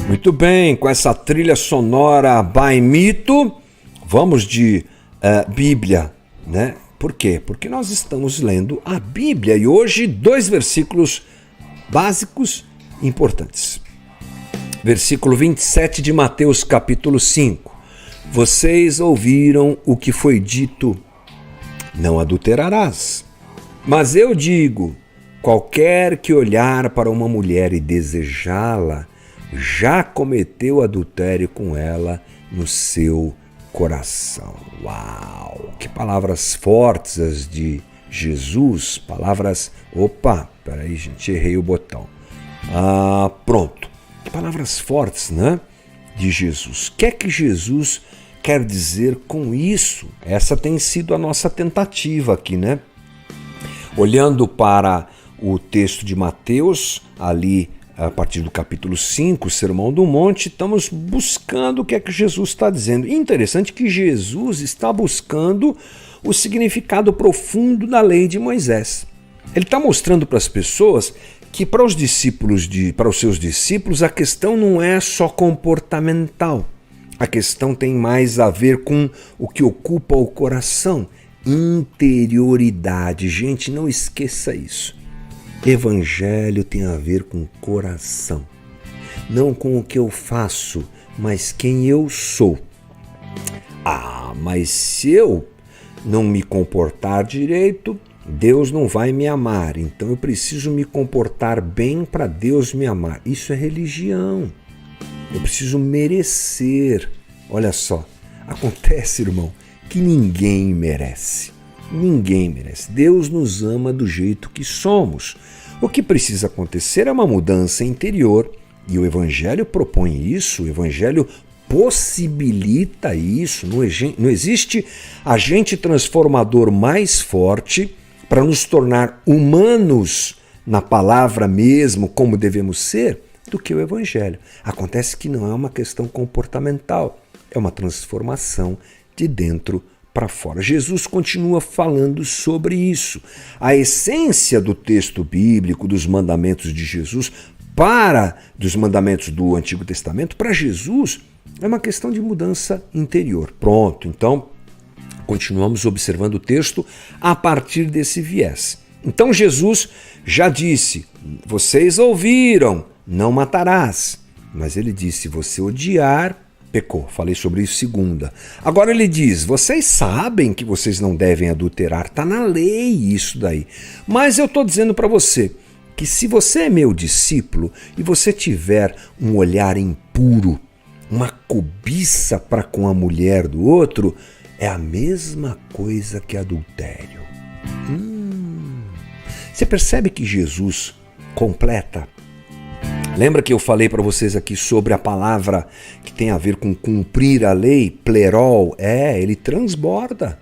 Muito bem, com essa trilha sonora by Mito, vamos de Bíblia, né? Por quê? Porque nós estamos lendo a Bíblia e hoje 2 versículos básicos importantes. Versículo 27 de Mateus capítulo 5. Vocês ouviram o que foi dito, não adulterarás. Mas eu digo, qualquer que olhar para uma mulher e desejá-la, já cometeu adultério com ela no seu coração. Uau! Que palavras fortes as de Jesus, palavras... Opa, peraí gente, errei o botão. Pronto. Que palavras fortes, né? De Jesus. O que é que Jesus quer dizer com isso? Essa tem sido a nossa tentativa aqui, né? Olhando para o texto de Mateus, ali a partir do capítulo 5, o Sermão do Monte, estamos buscando o que é que Jesus está dizendo. E interessante que Jesus está buscando o significado profundo da lei de Moisés. Ele está mostrando para as pessoas que para os seus discípulos, a questão não é só comportamental. A questão tem mais a ver com o que ocupa o coração. Interioridade. Gente, não esqueça isso. Evangelho tem a ver com coração, não com o que eu faço, mas quem eu sou. Mas se eu não me comportar direito, Deus não vai me amar, então eu preciso me comportar bem para Deus me amar. Isso é religião. Eu preciso merecer. Olha só, acontece, irmão, que ninguém merece. Ninguém merece. Deus nos ama do jeito que somos. O que precisa acontecer é uma mudança interior e o Evangelho propõe isso, o Evangelho possibilita isso. Não existe agente transformador mais forte para nos tornar humanos na palavra mesmo, como devemos ser, do que o Evangelho. Acontece que não é uma questão comportamental, é uma transformação de dentro para fora. Jesus continua falando sobre isso. A essência do texto bíblico, dos mandamentos de Jesus, dos mandamentos do Antigo Testamento, para Jesus, é uma questão de mudança interior. Pronto, então, continuamos observando o texto a partir desse viés. Então Jesus já disse, vocês ouviram, não matarás. Mas ele disse, se você odiar, pecou. Falei sobre isso segunda. Agora ele diz, vocês sabem que vocês não devem adulterar, está na lei isso daí. Mas eu estou dizendo para você que se você é meu discípulo e você tiver um olhar impuro, uma cobiça para com a mulher do outro, é a mesma coisa que adultério. Você percebe que Jesus completa? Lembra que eu falei para vocês aqui sobre a palavra que tem a ver com cumprir a lei, plerol? Ele transborda,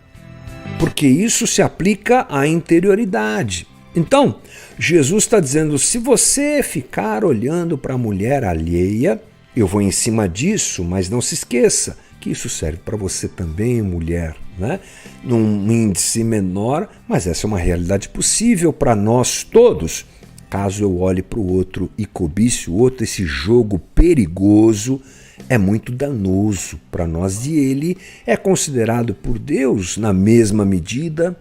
porque isso se aplica à interioridade. Então, Jesus está dizendo, se você ficar olhando para a mulher alheia, eu vou em cima disso, mas não se esqueça que isso serve para você também, mulher, né? Num índice menor, mas essa é uma realidade possível para nós todos. Caso eu olhe para o outro e cobice o outro, esse jogo perigoso é muito danoso para nós e ele é considerado por Deus, na mesma medida,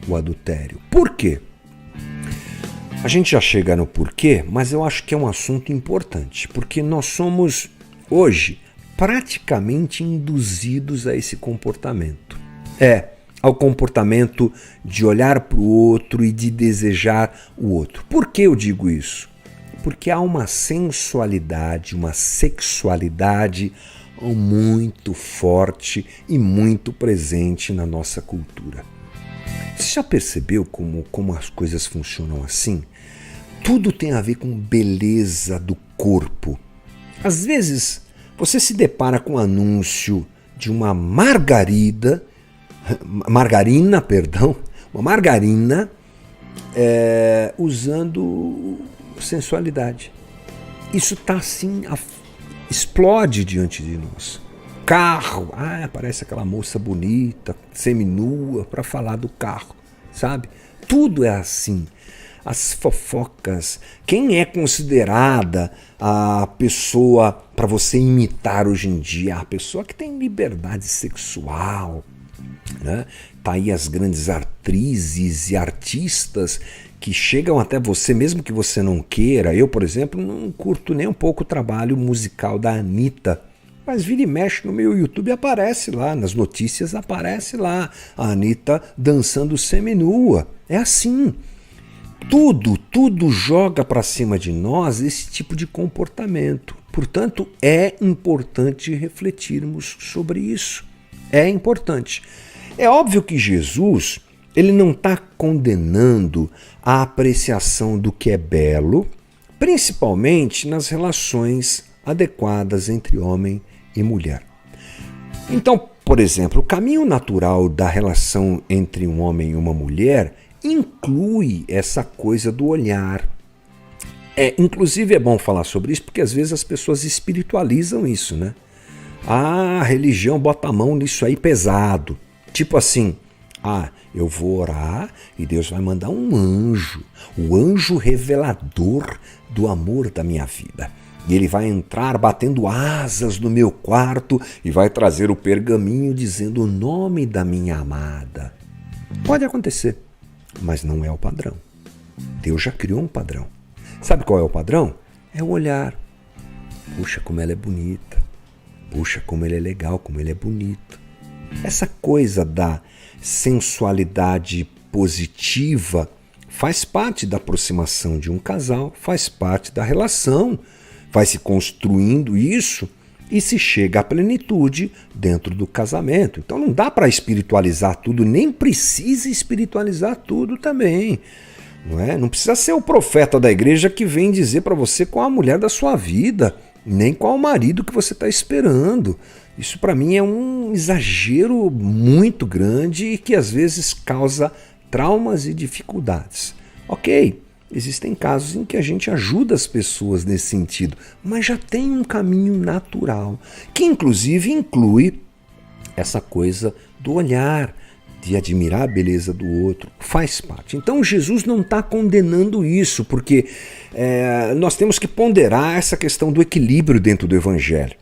o adultério. Por quê? A gente já chega no porquê, mas eu acho que é um assunto importante, porque nós somos, hoje, praticamente induzidos a esse comportamento. Ao comportamento de olhar para o outro e de desejar o outro. Por que eu digo isso? Porque há uma sensualidade, uma sexualidade muito forte e muito presente na nossa cultura. Você já percebeu como as coisas funcionam assim? Tudo tem a ver com beleza do corpo. Às vezes, você se depara com um anúncio de uma margarina, usando sensualidade. Isso está assim explode diante de nós. Carro, aparece aquela moça bonita, seminua, para falar do carro, sabe? Tudo é assim. As fofocas, quem é considerada a pessoa para você imitar hoje em dia? A pessoa que tem liberdade sexual, né? Tá aí as grandes atrizes e artistas que chegam até você, mesmo que você não queira. Eu, por exemplo, não curto nem um pouco o trabalho musical da Anitta, mas vira e mexe no meu YouTube, aparece lá, nas notícias aparece lá, a Anitta dançando seminua. É assim. Tudo joga para cima de nós esse tipo de comportamento. Portanto, é importante refletirmos sobre isso. É importante. É óbvio que Jesus, ele não está condenando a apreciação do que é belo, principalmente nas relações adequadas entre homem e mulher. Então, por exemplo, o caminho natural da relação entre um homem e uma mulher inclui essa coisa do olhar. Inclusive é bom falar sobre isso porque às vezes as pessoas espiritualizam isso, né? A religião bota a mão nisso aí pesado. Tipo assim, eu vou orar e Deus vai mandar um anjo, o anjo revelador do amor da minha vida. E ele vai entrar batendo asas no meu quarto e vai trazer o pergaminho dizendo o nome da minha amada. Pode acontecer, mas não é o padrão. Deus já criou um padrão. Sabe qual é o padrão? É o olhar. Puxa, como ela é bonita. Puxa, como ele é legal, como ele é bonito. Essa coisa da sensualidade positiva faz parte da aproximação de um casal, faz parte da relação. Vai se construindo isso e se chega à plenitude dentro do casamento. Então não dá para espiritualizar tudo, nem precisa espiritualizar tudo também. Não é? Não precisa ser o profeta da igreja que vem dizer para você qual a mulher da sua vida, nem qual o marido que você está esperando. Isso para mim é um exagero muito grande e que às vezes causa traumas e dificuldades. Ok, existem casos em que a gente ajuda as pessoas nesse sentido, mas já tem um caminho natural, que inclusive inclui essa coisa do olhar, de admirar a beleza do outro, faz parte. Então Jesus não está condenando isso, porque nós temos que ponderar essa questão do equilíbrio dentro do Evangelho.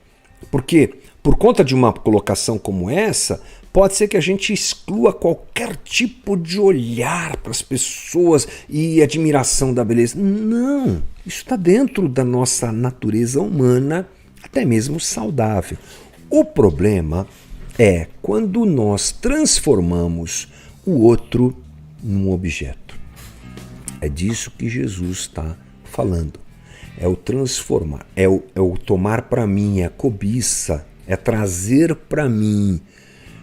Porque, por conta de uma colocação como essa, pode ser que a gente exclua qualquer tipo de olhar para as pessoas e admiração da beleza. Não, isso está dentro da nossa natureza humana, até mesmo saudável. O problema é quando nós transformamos o outro num objeto. É disso que Jesus está falando. É o transformar, é o tomar para mim, é a cobiça, é trazer para mim.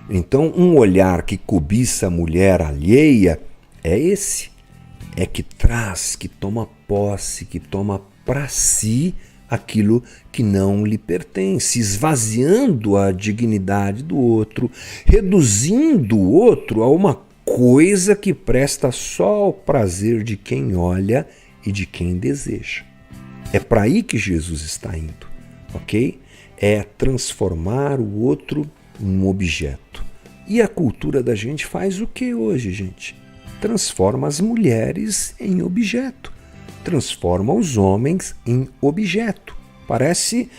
Então, um olhar que cobiça a mulher alheia é esse. É que traz, que toma posse, que toma para si aquilo que não lhe pertence, esvaziando a dignidade do outro, reduzindo o outro a uma coisa que presta só ao prazer de quem olha e de quem deseja. É para aí que Jesus está indo, ok? É transformar o outro num objeto. E a cultura da gente faz o que hoje, gente? Transforma as mulheres em objeto. Transforma os homens em objeto. Parece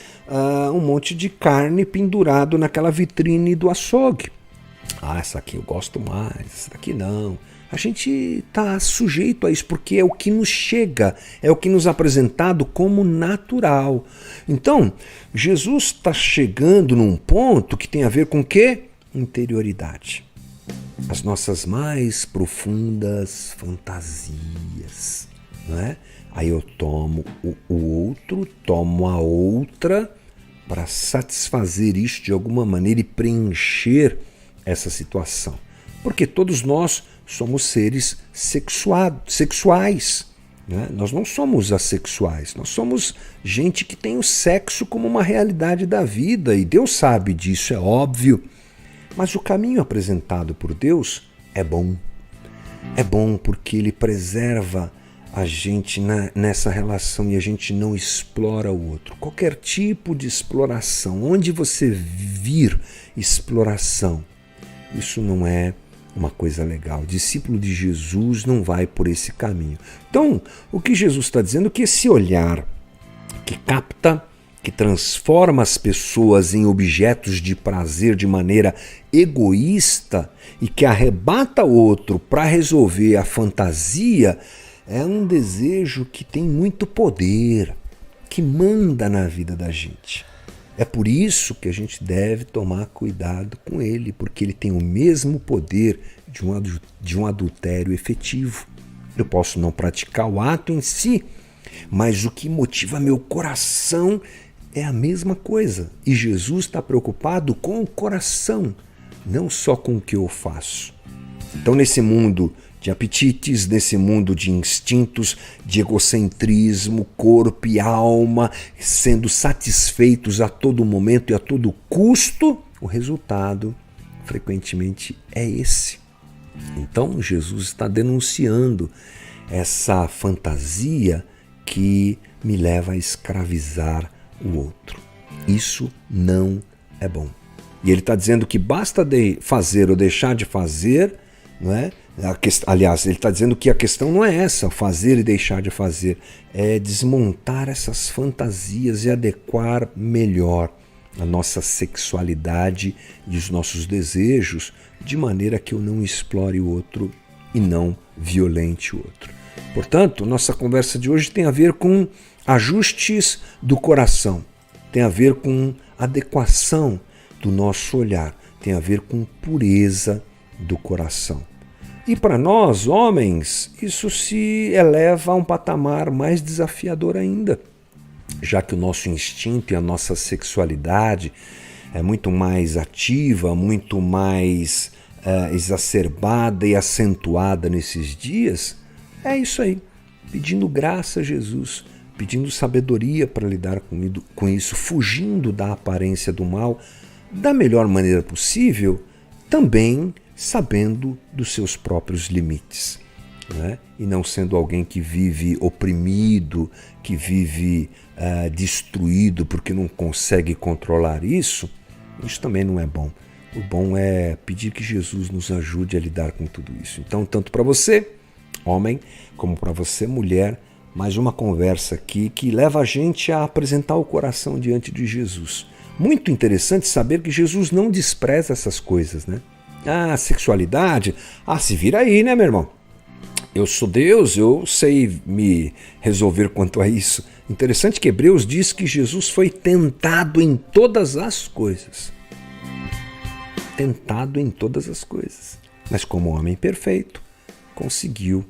um monte de carne pendurado naquela vitrine do açougue. Essa aqui eu gosto mais, essa daqui não. A gente está sujeito a isso porque é o que nos chega, é o que nos é apresentado como natural. Então, Jesus está chegando num ponto que tem a ver com o quê? Interioridade. As nossas mais profundas fantasias, não é? Aí eu tomo o outro, tomo a outra para satisfazer isso de alguma maneira e preencher essa situação. Porque todos nós somos seres sexuais. Né? Nós não somos assexuais, nós somos gente que tem o sexo como uma realidade da vida e Deus sabe disso, é óbvio. Mas o caminho apresentado por Deus é bom. É bom porque ele preserva a gente nessa relação e a gente não explora o outro. Qualquer tipo de exploração, onde você vir exploração, isso não é uma coisa legal. O discípulo de Jesus não vai por esse caminho. Então, o que Jesus está dizendo é que esse olhar que capta, que transforma as pessoas em objetos de prazer de maneira egoísta e que arrebata o outro para resolver a fantasia, é um desejo que tem muito poder, que manda na vida da gente. É por isso que a gente deve tomar cuidado com ele, porque ele tem o mesmo poder de um adultério efetivo. Eu posso não praticar o ato em si, mas o que motiva meu coração é a mesma coisa. E Jesus está preocupado com o coração, não só com o que eu faço. Então, nesse mundo de apetites, nesse mundo de instintos, de egocentrismo, corpo e alma, sendo satisfeitos a todo momento e a todo custo, o resultado frequentemente é esse. Então, Jesus está denunciando essa fantasia que me leva a escravizar o outro. Isso não é bom. E ele está dizendo que basta de fazer ou deixar de fazer, não é? Aliás, ele está dizendo que a questão não é essa, fazer e deixar de fazer, é desmontar essas fantasias e adequar melhor a nossa sexualidade e os nossos desejos, de maneira que eu não explore o outro e não violente o outro. Portanto, nossa conversa de hoje tem a ver com ajustes do coração, tem a ver com adequação do nosso olhar, tem a ver com pureza do coração. E para nós, homens, isso se eleva a um patamar mais desafiador ainda, já que o nosso instinto e a nossa sexualidade é muito mais ativa, muito mais exacerbada e acentuada nesses dias. É isso aí, pedindo graça a Jesus, pedindo sabedoria para lidar com isso, fugindo da aparência do mal da melhor maneira possível, também sabendo dos seus próprios limites, né? E não sendo alguém que vive oprimido, que vive destruído porque não consegue controlar isso também não é bom. O bom é pedir que Jesus nos ajude a lidar com tudo isso. Então, tanto para você, homem, como para você, mulher, mais uma conversa aqui que leva a gente a apresentar o coração diante de Jesus. Muito interessante saber que Jesus não despreza essas coisas, né? Sexualidade, se vira aí, né, meu irmão? Eu sou Deus, eu sei me resolver quanto a isso. Interessante que Hebreus diz que Jesus foi tentado em todas as coisas. Tentado em todas as coisas. Mas como homem perfeito, conseguiu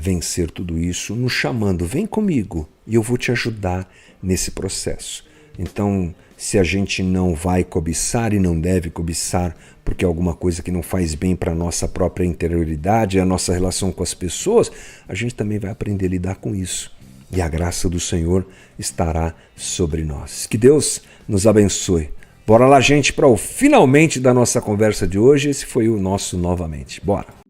vencer tudo isso, nos chamando, vem comigo e eu vou te ajudar nesse processo. Então, se a gente não vai cobiçar e não deve cobiçar, porque é alguma coisa que não faz bem para a nossa própria interioridade, a nossa relação com as pessoas, a gente também vai aprender a lidar com isso. E a graça do Senhor estará sobre nós. Que Deus nos abençoe. Bora lá, gente, para o finalmente da nossa conversa de hoje. Esse foi o nosso novamente. Bora!